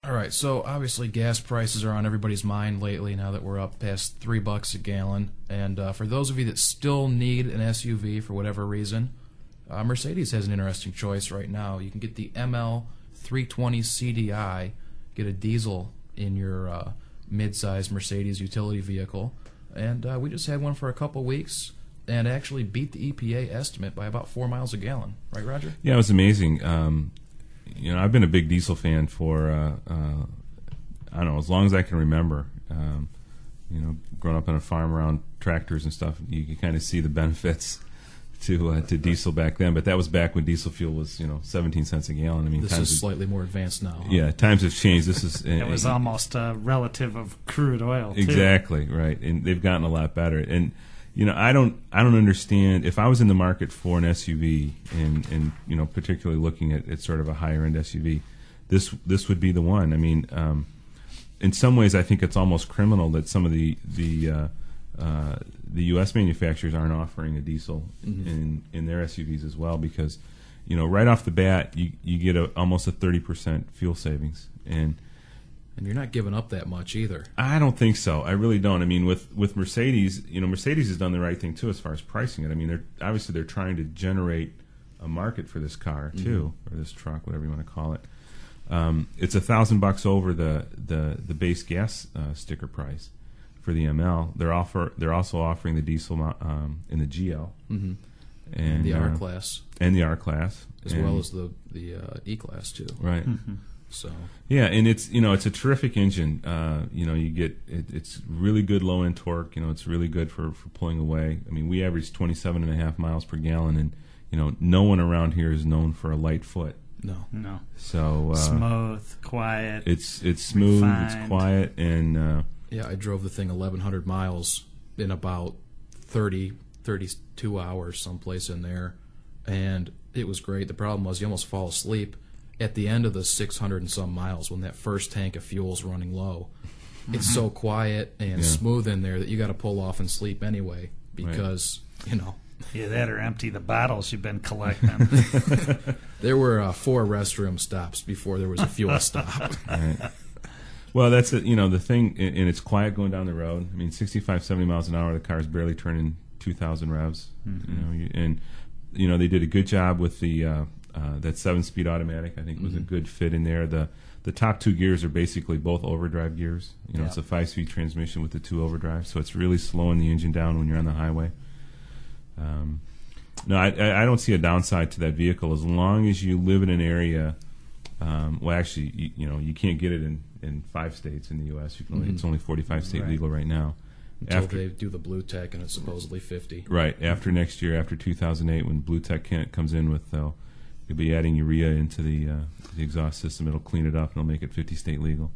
All right, so obviously gas prices are on everybody's mind lately now that we're up past $3 a gallon. And for those of you that still need an SUV for whatever reason, Mercedes has an interesting choice right now. You can get the ML320 CDI, get a diesel in your mid-size Mercedes utility vehicle. And we just had one for a couple weeks and actually beat the EPA estimate by about 4 miles a gallon. Right, Roger? Yeah, it was amazing. I've been a big diesel fan for, I don't know, as long as I can remember. Growing up on a farm around tractors and stuff, you can kind of see the benefits to diesel back then. But that was back when diesel fuel was, 17 cents a gallon. I mean, this is slightly more advanced now. Huh? Yeah, times have changed. This is it was almost a relative of crude oil, too. Exactly, right. And they've gotten a lot better. And I don't understand. If I was in the market for an SUV and particularly looking at sort of a higher end SUV, this would be the one. I mean, in some ways, I think it's almost criminal that some of the U.S. manufacturers aren't offering a diesel in their SUVs as well, because right off the bat you get almost a 30% fuel savings, and you're not giving up that much either. I don't think so. I really don't. I mean, with Mercedes, Mercedes has done the right thing too as far as pricing it. I mean, they're trying to generate a market for this car too, or this truck, whatever you want to call it. It's $1,000 over the base gas sticker price for the ML. They're also offering the diesel in the GL and the R class as well as the E class too. Right. So yeah, and it's it's a terrific engine. You get it's really good low end torque. It's really good for pulling away. I mean, we average 27.5 miles per gallon, and no one around here is known for a light foot. No. So smooth, quiet. It's smooth, refined. It's quiet, and yeah, I drove the thing 1,100 miles in about 32 hours, someplace in there, and it was great. The problem was you almost fall asleep at the end of the 600 and some miles when that first tank of fuel is running low. It's so quiet and smooth in there that you got to pull off and sleep anyway because Yeah, that or empty the bottles you've been collecting. There were 4 restroom stops before there was a fuel stop. Right. Well, that's the thing, and it's quiet going down the road. I mean, 65, 70 miles an hour, the car's barely turning 2,000 revs. And they did a good job with the that 7-speed automatic. I think was a good fit in there. The top 2 gears are basically both overdrive gears. It's a 5-speed transmission with the 2 overdrives, so it's really slowing the engine down when you're on the highway. No, I don't see a downside to that vehicle as long as you live in an area. Well, actually, you can't get it in 5 states in the U.S. You can only, it's only 45 state legal right now. Until they do the Blue Tech, and it's supposedly 50. Right after next year, after 2008, when Blue Tech comes in with, you'll be adding urea into the exhaust system. It'll clean it up and it'll make it 50 state legal.